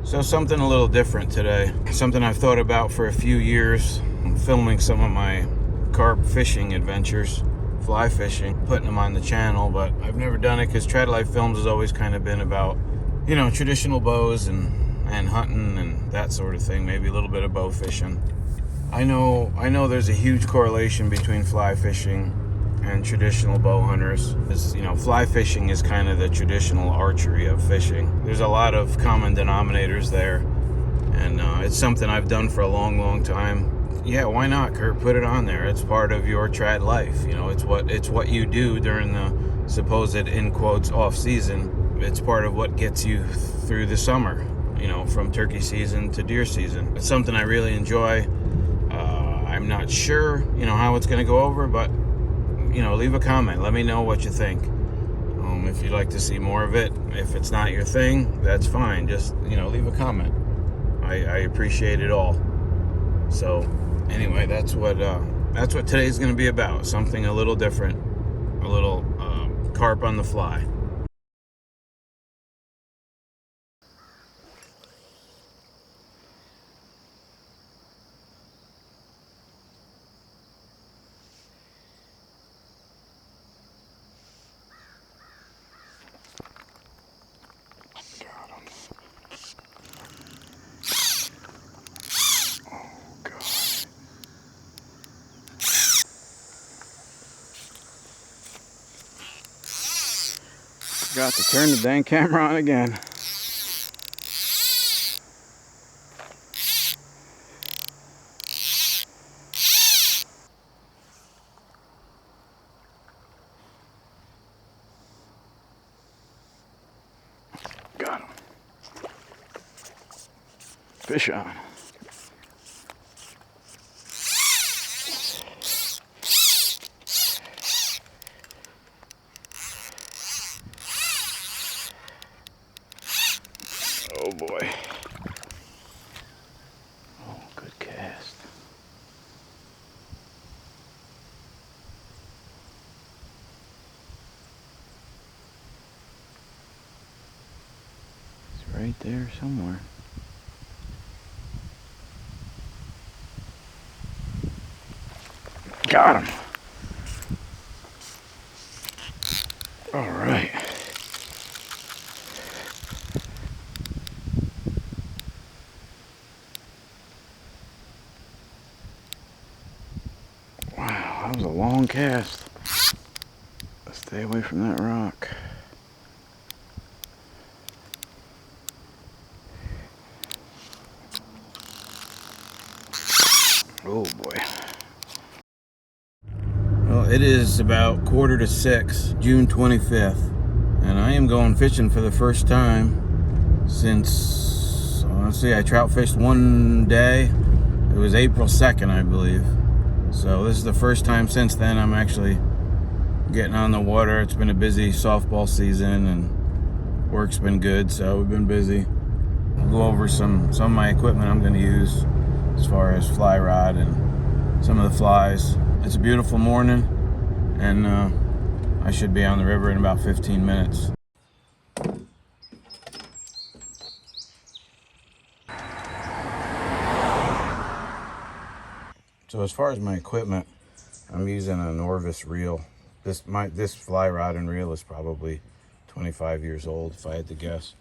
So something a little different today. Something I've thought about for a few years. I'm filming some of my carp fishing adventures, fly fishing, putting them on the channel, but I've never done it because TradLife Films has always kind of been about, you know, traditional bows and hunting and that sort of thing, maybe a little bit of bow fishing. I know there's a huge correlation between fly fishing and traditional bow hunters. You know, fly fishing is kind of the traditional archery of fishing. There's a lot of common denominators there, and it's something I've done for a long time. Yeah, why not, Kurt? Put it on there. It's part of your trad life. You know, it's what you do during the supposed, in quotes, off season. It's part of what gets you through the summer, you know, from turkey season to deer season. It's something I really enjoy. I'm not sure, you know, how it's going to go over, but, you know, leave a comment. Let me know what you think. If you'd like to see more of it. If it's not your thing, that's fine. Just, you know, leave a comment. I appreciate it all. So, anyway, that's what today's going to be about. Something a little different. A little carp on the fly. Forgot to turn the dang camera on again. Got him. Fish on. Oh boy. Oh, good cast. It's right there somewhere. Got him. All right. Wow, that was a long cast. Let's stay away from that rock. Oh boy. Well, it is about 5:45, June 25th, and I am going fishing for the first time since, let's see, I trout fished one day. It was April 2nd, I believe. So this is the first time since then I'm actually getting on the water. It's been a busy softball season and work's been good, so we've been busy. I'll go over some of my equipment I'm going to use as far as fly rod and some of the flies. It's a beautiful morning, and I should be on the river in about 15 minutes. So as far as my equipment, I'm using an Orvis reel. This fly rod and reel is probably 25 years old, if I had to guess.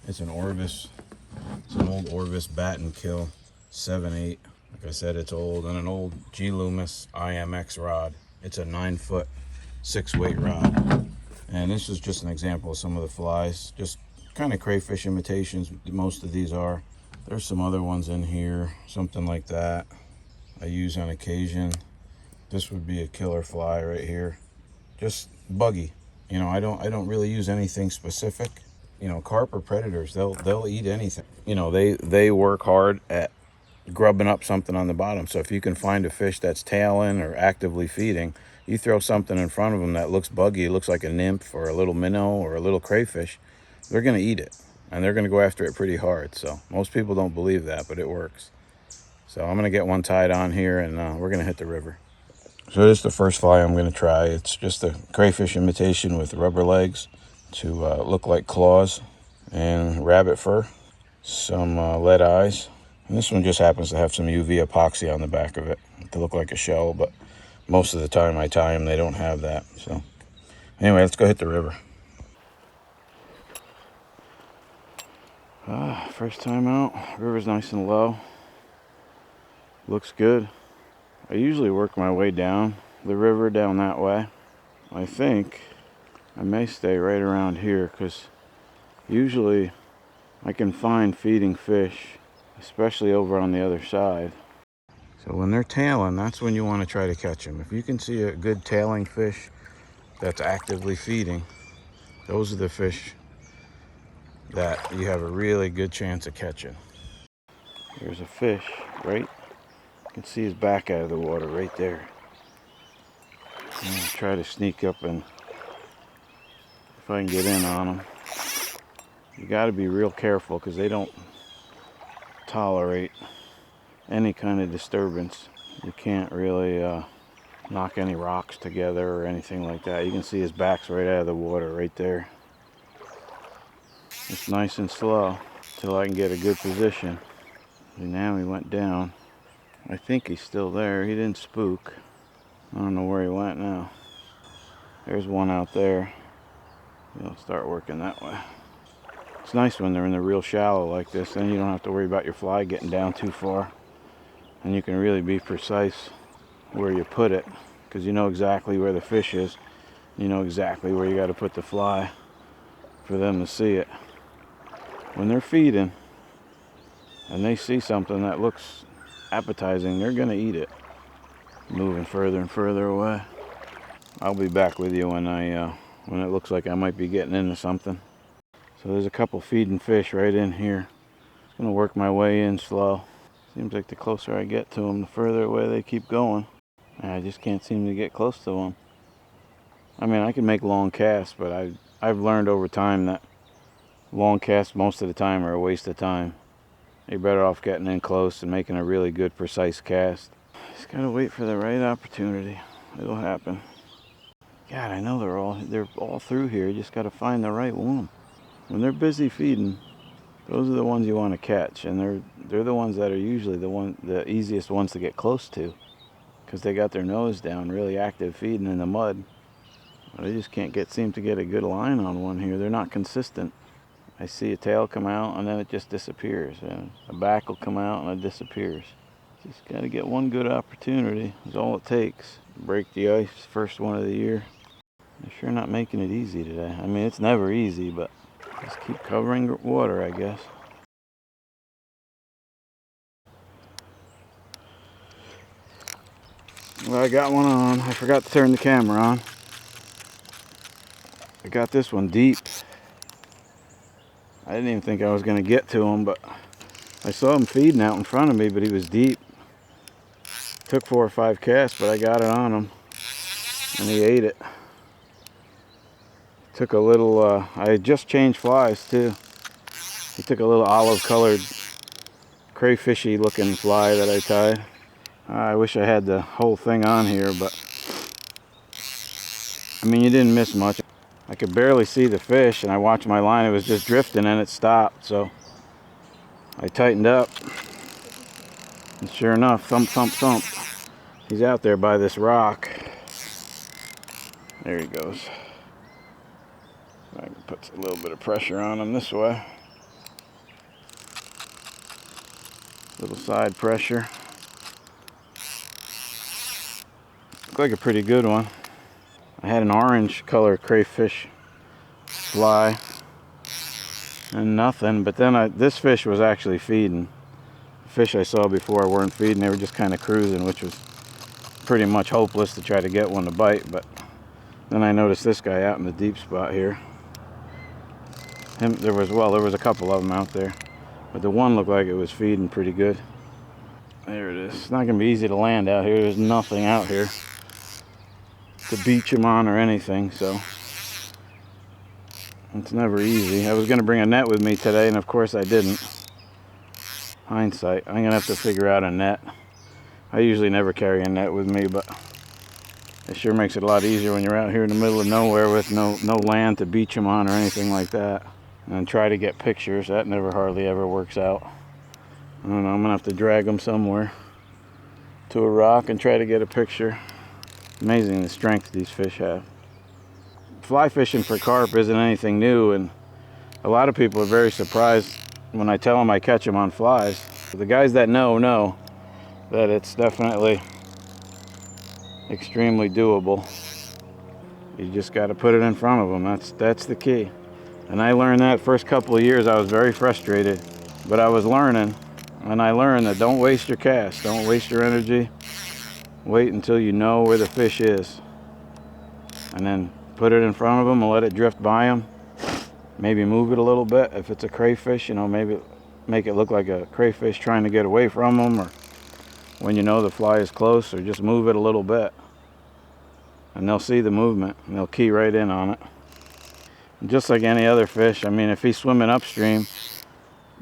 It's an Orvis. It's an old Orvis bat and kill 7/8. Like I said, it's old, and an old G Loomis IMX rod. It's a 9-foot 6-weight rod. And this is just an example of some of the flies. Just kind of crayfish imitations, most of these are. There's some other ones in here, something like that I use on occasion. This would be a killer fly right here. Just buggy. You know, I don't really use anything specific. You know, carp or predators, they'll eat anything. You know, they work hard at grubbing up something on the bottom. So if you can find a fish that's tailing or actively feeding, you throw something in front of them that looks buggy, it looks like a nymph or a little minnow or a little crayfish, they're going to eat it, and they're going to go after it pretty hard. So most people don't believe that, but it works. So I'm going to get one tied on here, and we're going to hit the river. So this is the first fly I'm going to try. It's just a crayfish imitation with rubber legs to look like claws and rabbit fur. some lead eyes. And this one just happens to have some UV epoxy on the back of it to look like a shell, but most of the time I tie them, they don't have that. So anyway, let's go hit the river. First time out. River's nice and low. Looks good. I usually work my way down the river, down that way. I think I may stay right around here because usually I can find feeding fish, especially over on the other side. So when they're tailing, that's when you want to try to catch them. If you can see a good tailing fish that's actively feeding, those are the fish that you have a really good chance of catching. There's a fish, right? You can see his back out of the water right there. I'm going to try to sneak up and if I can get in on him. You got to be real careful because they don't tolerate any kind of disturbance. You can't really knock any rocks together or anything like that. You can see his back's right out of the water right there. It's nice and slow till I can get a good position. And now he went down. I think he's still there. He didn't spook. I don't know where he went now. There's one out there. You'll start working that way. It's nice when they're in the real shallow like this. Then you don't have to worry about your fly getting down too far. And you can really be precise where you put it because you know exactly where the fish is. You know exactly where you got to put the fly for them to see it. When they're feeding and they see something that looks appetizing, they're going to eat it. Moving further and further away. I'll be back with you when it looks like I might be getting into something. So there's a couple feeding fish right in here. I'm going to work my way in slow. Seems like the closer I get to them, the further away they keep going. And I just can't seem to get close to them. I mean, I can make long casts, but I've learned over time that long casts most of the time are a waste of time. You're better off getting in close and making a really good, precise cast. Just gotta wait for the right opportunity. It'll happen. God, I know they're all through here. You just gotta find the right one. When they're busy feeding, those are the ones you want to catch, and they're the ones that are usually the easiest ones to get close to, because they got their nose down, really active, feeding in the mud. But I just can't seem to get a good line on one here. They're not consistent. I see a tail come out and then it just disappears, and a back will come out and it disappears. Just got to get one good opportunity. Is all it takes. Break the ice, first one of the year. They're sure not making it easy today. I mean, it's never easy, but just keep covering water, I guess. Well, I got one on. I forgot to turn the camera on. I got this one deep. I didn't even think I was going to get to him, but I saw him feeding out in front of me, but he was deep. Took 4 or 5 casts, but I got it on him, and he ate it. Took a little, I had just changed flies too. He took a little olive-colored, crayfishy looking fly that I tied. I wish I had the whole thing on here, but I mean, you didn't miss much. I could barely see the fish, and I watched my line. It was just drifting, and it stopped, so I tightened up. And sure enough, thump, thump, thump. He's out there by this rock. There he goes. I can put a little bit of pressure on him this way. Little side pressure. Looked like a pretty good one. I had an orange color crayfish fly and nothing, but then this fish was actually feeding. The fish I saw before weren't feeding, they were just kind of cruising, which was pretty much hopeless to try to get one to bite. But then I noticed this guy out in the deep spot here. There was a couple of them out there, but the one looked like it was feeding pretty good. There it is. It's not going to be easy to land out here. There's nothing out here to beach him on or anything, so it's never easy. I was going to bring a net with me today, and of course I didn't. Hindsight. I'm going to have to figure out a net. I usually never carry a net with me, but it sure makes it a lot easier when you're out here in the middle of nowhere with no land to beach them on or anything like that. and try to get pictures. That never hardly ever works out. I don't know, I'm gonna have to drag them somewhere to a rock and try to get a picture. Amazing the strength these fish have. Fly fishing for carp isn't anything new, and a lot of people are very surprised when I tell them I catch them on flies. The guys that know that it's definitely extremely doable. You just got to put it in front of them. That's the key. And I learned that first couple of years. I was very frustrated, but I was learning, and I learned that don't waste your cast, don't waste your energy. Wait until you know where the fish is, and then put it in front of them and let it drift by them. Maybe move it a little bit. If it's a crayfish, you know, maybe make it look like a crayfish trying to get away from them, or when you know the fly is close, or just move it a little bit. And they'll see the movement and they'll key right in on it. And just like any other fish, I mean, if he's swimming upstream,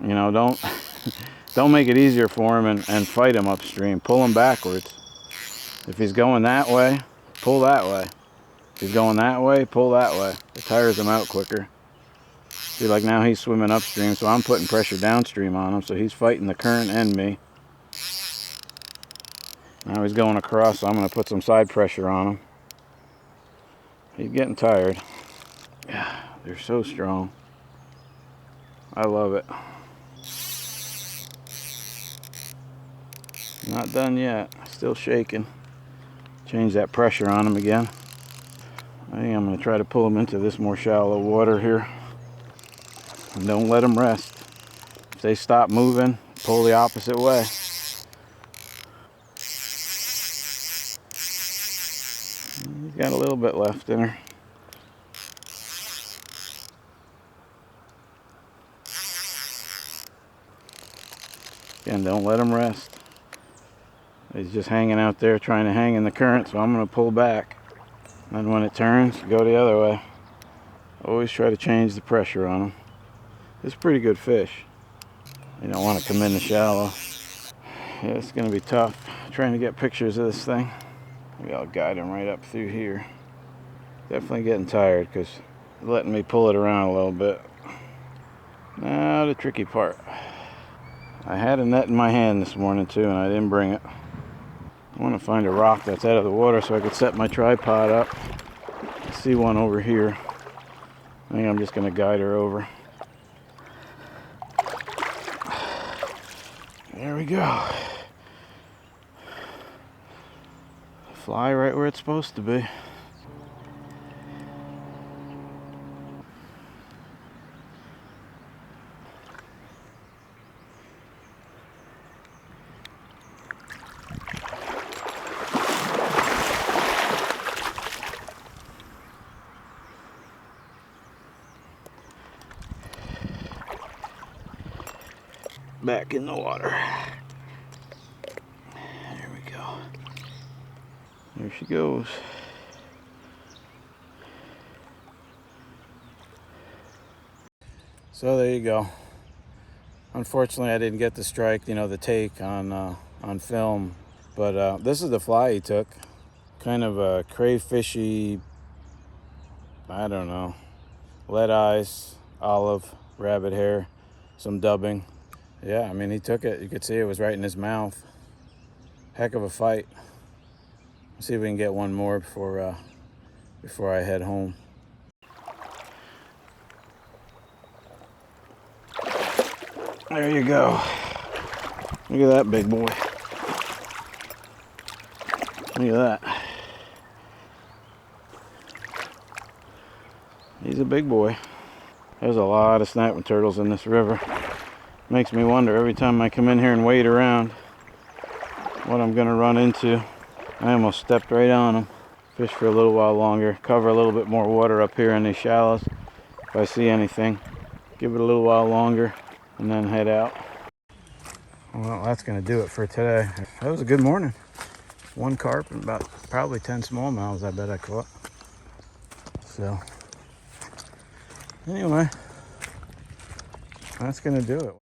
you know, don't make it easier for him and fight him upstream. Pull him backwards. If he's going that way, pull that way. If he's going that way, pull that way. It tires him out quicker. See, like now he's swimming upstream, so I'm putting pressure downstream on him, so he's fighting the current and me. Now he's going across, so I'm going to put some side pressure on him. He's getting tired. Yeah, they're so strong. I love it. Not done yet. Still shaking. Change that pressure on him again. I think I'm going to try to pull him into this more shallow water here. And don't let them rest. If they stop moving, pull the opposite way. He's got a little bit left in her. Again, don't let him rest. He's just hanging out there trying to hang in the current, so I'm going to pull back. And when it turns, go the other way. Always try to change the pressure on him. It's a pretty good fish. You don't want to come in the shallow. Yeah, it's going to be tough trying to get pictures of this thing. Maybe I'll guide him right up through here. Definitely getting tired because letting me pull it around a little bit. Now the tricky part. I had a net in my hand this morning too, and I didn't bring it. I want to find a rock that's out of the water so I could set my tripod up. I see one over here. I think I'm just going to guide her over. There we go. Fly right where it's supposed to be. Back in the water. There we go. There she goes. So there you go. Unfortunately, I didn't get the strike, you know, the take on film. But this is the fly he took. Kind of a crayfishy, I don't know, lead eyes, olive, rabbit hair, some dubbing. Yeah, I mean, he took it. You could see it was right in his mouth. Heck of a fight. Let's see if we can get one more before I head home. There you go. Look at that big boy. Look at that. He's a big boy. There's a lot of snapping turtles in this river. Makes me wonder every time I come in here and wade around what I'm gonna run into. I almost stepped right on them. Fish for a little while longer, cover a little bit more water up here in these shallows. If I see anything, give it a little while longer and then head out. Well, that's gonna do it for today. That was a good morning. One carp and about probably 10 smallmouths I bet I caught. So anyway, that's gonna do it.